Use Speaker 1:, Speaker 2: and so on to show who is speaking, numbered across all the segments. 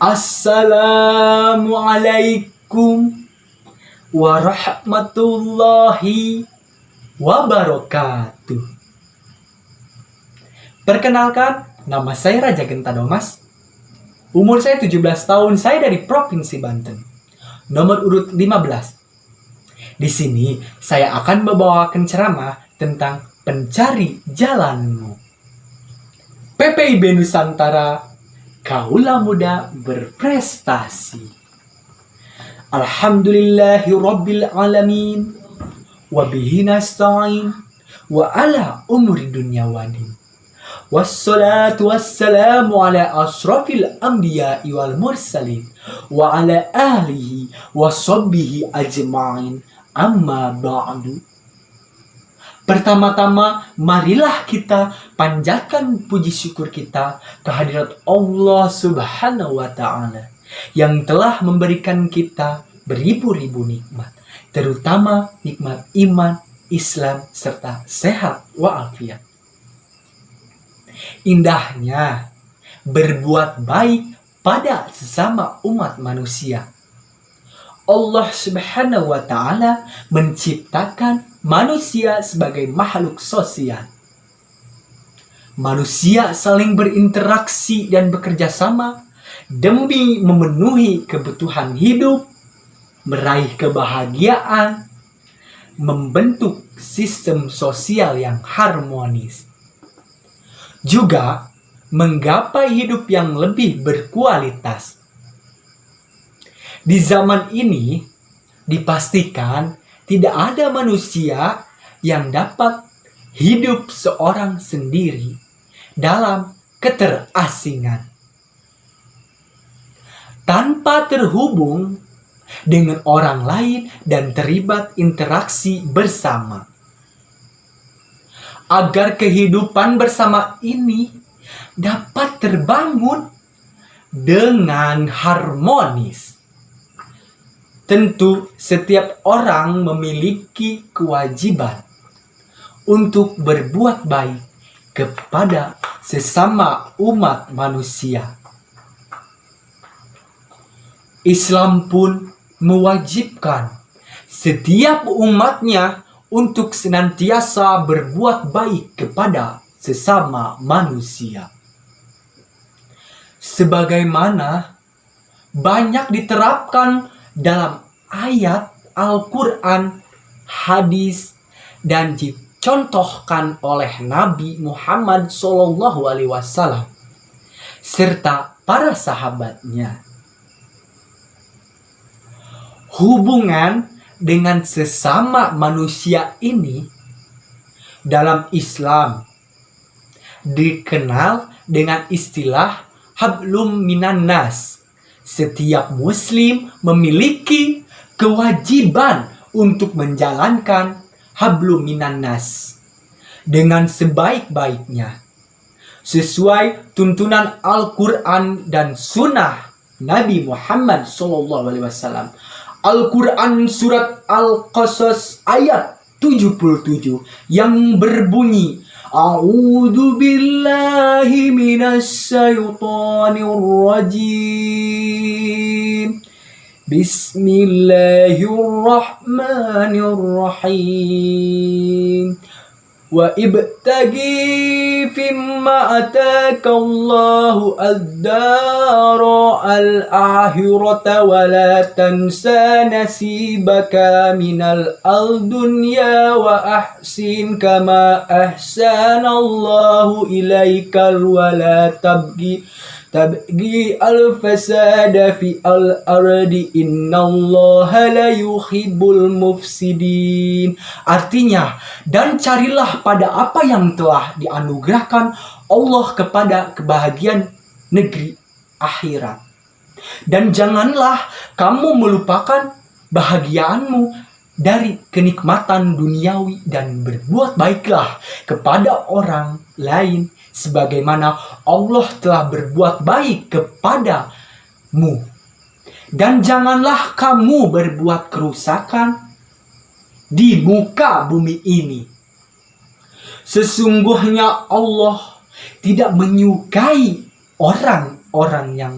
Speaker 1: Assalamualaikum warahmatullahi wabarakatuh. Perkenalkan, nama saya Raja Genta Domas. Umur saya 17 tahun, saya dari Provinsi Banten. Nomor urut 15. Di sini saya akan membawakan ceramah tentang pencari jalanmu. PPIB Nusantara, Kaula Muda Berprestasi. Alhamdulillahirabbil alamin wa bihi nasta'in wa ala umuri dunya wadin. Wassalatu wassalamu ala asrafil anbiya'i wal mursalin wa ala ahlihi wa sahbihi ajma'in, amma ba'du. Pertama-tama, marilah kita panjatkan puji syukur kita kehadirat Allah Subhanahu wa Ta'ala yang telah memberikan kita beribu-ribu nikmat, terutama nikmat iman, Islam, serta sehat walafiat. Indahnya berbuat baik pada sesama umat manusia. Allah Subhanahu wa Ta'ala menciptakan manusia sebagai makhluk sosial. Manusia saling berinteraksi dan bekerja sama demi memenuhi kebutuhan hidup, meraih kebahagiaan, membentuk sistem sosial yang harmonis. Juga menggapai hidup yang lebih berkualitas. Di zaman ini dipastikan tidak ada manusia yang dapat hidup seorang sendiri dalam keterasingan, tanpa terhubung dengan orang lain dan terlibat interaksi bersama. Agar kehidupan bersama ini dapat terbangun dengan harmonis, tentu setiap orang memiliki kewajiban untuk berbuat baik kepada sesama umat manusia. Islam pun mewajibkan setiap umatnya untuk senantiasa berbuat baik kepada sesama manusia. Sebagaimana banyak diterapkan dalam ayat Al-Quran, hadis, dan dicontohkan oleh Nabi Muhammad SAW serta para sahabatnya. Hubungan dengan sesama manusia ini dalam Islam dikenal dengan istilah hablum minan nas. Setiap muslim memiliki kewajiban untuk menjalankan hablum minan nas dengan sebaik-baiknya, sesuai tuntunan Al-Quran dan Sunnah Nabi Muhammad SAW. Al-Quran surat Al-Qasas ayat 77 yang berbunyi, A'udzu billahi minasy syaithanir rajim. Bismillahirrahmanirrahim. Wa ibtaghi fimma ataka Allahu ad-dara al-akhirata wa la tansa nasibaka minal al-dunya wa ahsin kama ahsana Allahu ilaika wa la tabghi al-fasada fi al-ardi innallaha la yuhibbul mufsidin. Artinya, dan carilah pada apa yang telah dianugerahkan Allah kepada kebahagiaan negeri akhirat. Dan janganlah kamu melupakan bahagiaanmu dari kenikmatan duniawi dan berbuat baiklah kepada orang lain sebagaimana Allah telah berbuat baik kepadamu. Dan janganlah kamu berbuat kerusakan di muka bumi ini. Sesungguhnya Allah tidak menyukai orang-orang yang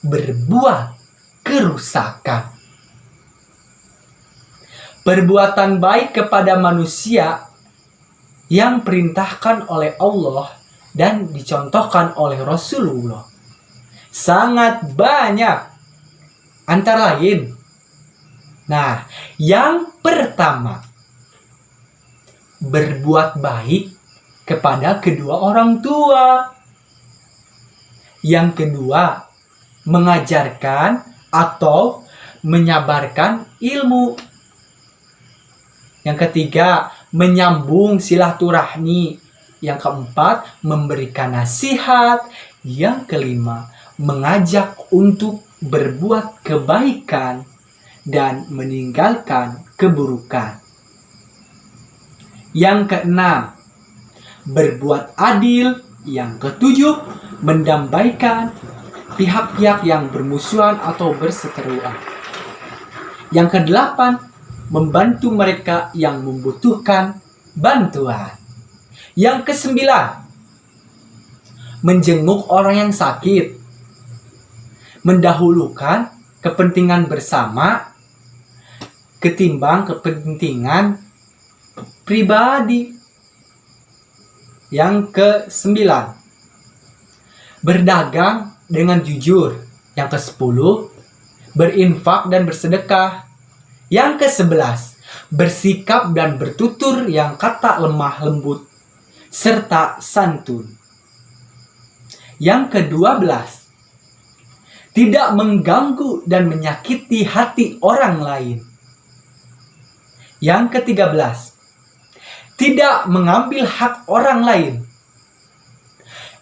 Speaker 1: berbuat kerusakan. Perbuatan baik kepada manusia yang perintahkan oleh Allah dan dicontohkan oleh Rasulullah sangat banyak. Antara lain, yang pertama, berbuat baik kepada kedua orang tua. Yang kedua, mengajarkan atau menyabarkan ilmu. Yang ketiga, menyambung silaturahmi. Yang keempat, memberikan nasihat. Yang kelima, mengajak untuk berbuat kebaikan dan meninggalkan keburukan. Yang keenam, berbuat adil. Yang ketujuh, mendamaikan pihak-pihak yang bermusuhan atau berseteruan. Yang kedelapan, membantu mereka yang membutuhkan bantuan. Yang kesembilan, menjenguk orang yang sakit, mendahulukan kepentingan bersama ketimbang kepentingan pribadi. Yang kesembilan, berdagang dengan jujur. Yang kesepuluh, berinfak dan bersedekah. Yang kesebelas, bersikap dan bertutur yang kata lemah lembut serta santun. Yang kedua belas, tidak mengganggu dan menyakiti hati orang lain. Yang ketiga belas, tidak mengambil hak orang lain.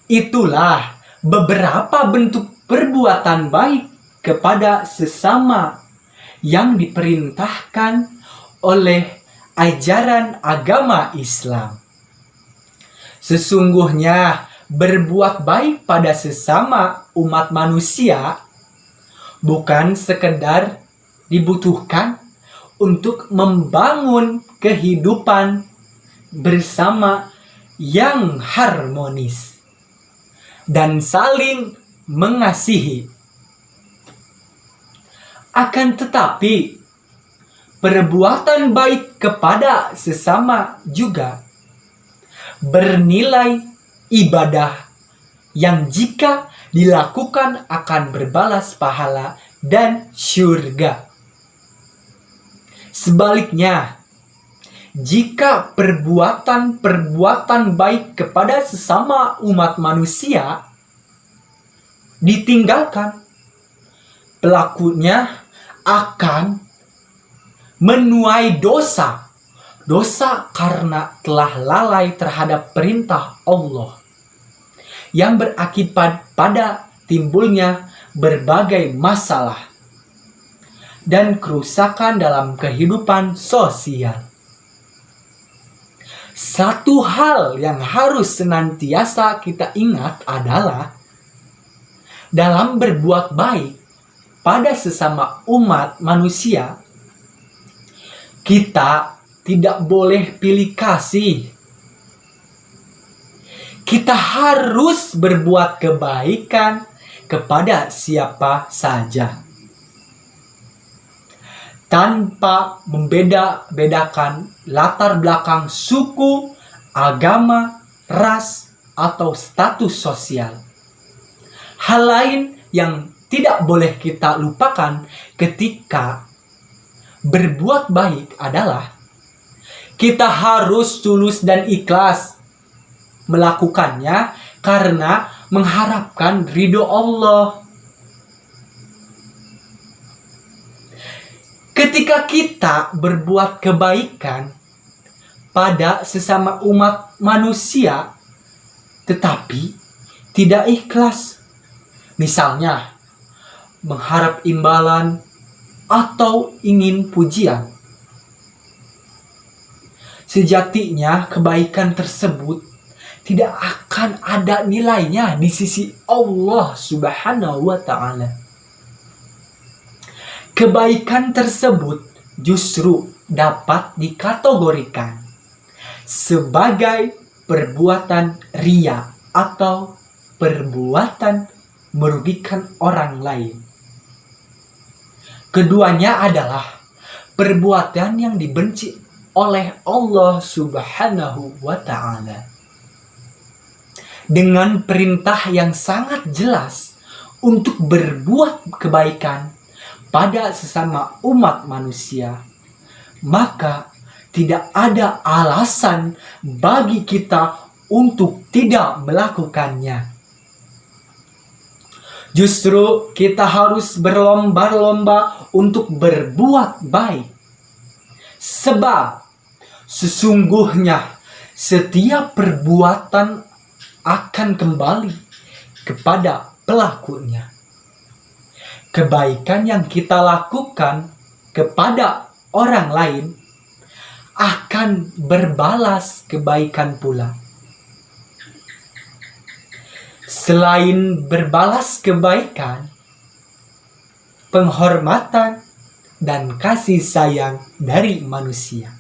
Speaker 1: Itulah beberapa bentuk perbuatan baik kepada sesama yang diperintahkan oleh ajaran agama Islam. Sesungguhnya berbuat baik pada sesama umat manusia bukan sekedar dibutuhkan untuk membangun kehidupan bersama yang harmonis dan saling mengasihi. Akan tetapi, perbuatan baik kepada sesama juga bernilai ibadah yang jika dilakukan akan berbalas pahala dan syurga. Sebaliknya, jika perbuatan baik kepada sesama umat manusia ditinggalkan, pelakunya akan menuai dosa karena telah lalai terhadap perintah Allah, yang berakibat pada timbulnya berbagai masalah dan kerusakan dalam kehidupan sosial. Satu hal yang harus senantiasa kita ingat adalah dalam berbuat baik pada sesama umat manusia, kita tidak boleh pilih kasih. Kita harus berbuat kebaikan kepada siapa saja, tanpa membeda-bedakan latar belakang suku, agama, ras, atau status sosial. Hal lain yang tidak boleh kita lupakan ketika berbuat baik adalah kita harus tulus dan ikhlas melakukannya karena mengharapkan ridho Allah. Ketika kita berbuat kebaikan pada sesama umat manusia tetapi tidak ikhlas, misalnya mengharap imbalan atau ingin pujian, sejatinya kebaikan tersebut tidak akan ada nilainya di sisi Allah Subhanahu wa Ta'ala. Kebaikan tersebut justru dapat dikategorikan sebagai perbuatan riya atau perbuatan merugikan orang lain. Keduanya adalah perbuatan yang dibenci oleh Allah Subhanahu wa Ta'ala. Dengan perintah yang sangat jelas untuk berbuat kebaikan pada sesama umat manusia, maka tidak ada alasan bagi kita untuk tidak melakukannya. Justru kita harus berlomba-lomba untuk berbuat baik. Sebab sesungguhnya setiap perbuatan akan kembali kepada pelakunya. Kebaikan yang kita lakukan kepada orang lain akan berbalas kebaikan pula. Selain berbalas kebaikan, penghormatan dan kasih sayang dari manusia,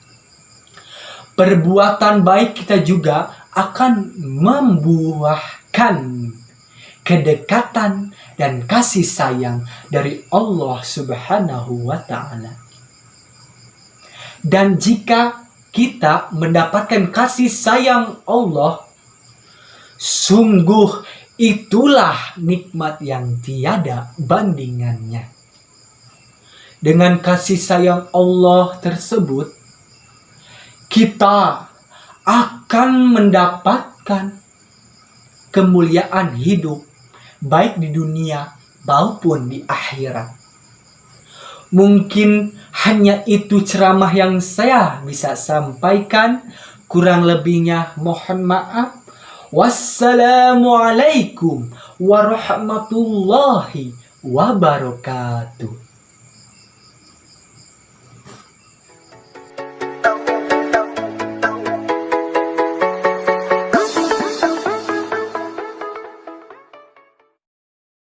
Speaker 1: perbuatan baik kita juga akan membuahkan kedekatan dan kasih sayang dari Allah Subhanahu wa Ta'ala. Dan jika kita mendapatkan kasih sayang Allah, sungguh itulah nikmat yang tiada bandingannya. Dengan kasih sayang Allah tersebut, kita akan mendapatkan kemuliaan hidup baik di dunia maupun di akhirat. Mungkin hanya itu ceramah yang saya bisa sampaikan. Kurang lebihnya mohon maaf. Wassalamualaikum warahmatullahi wabarakatuh.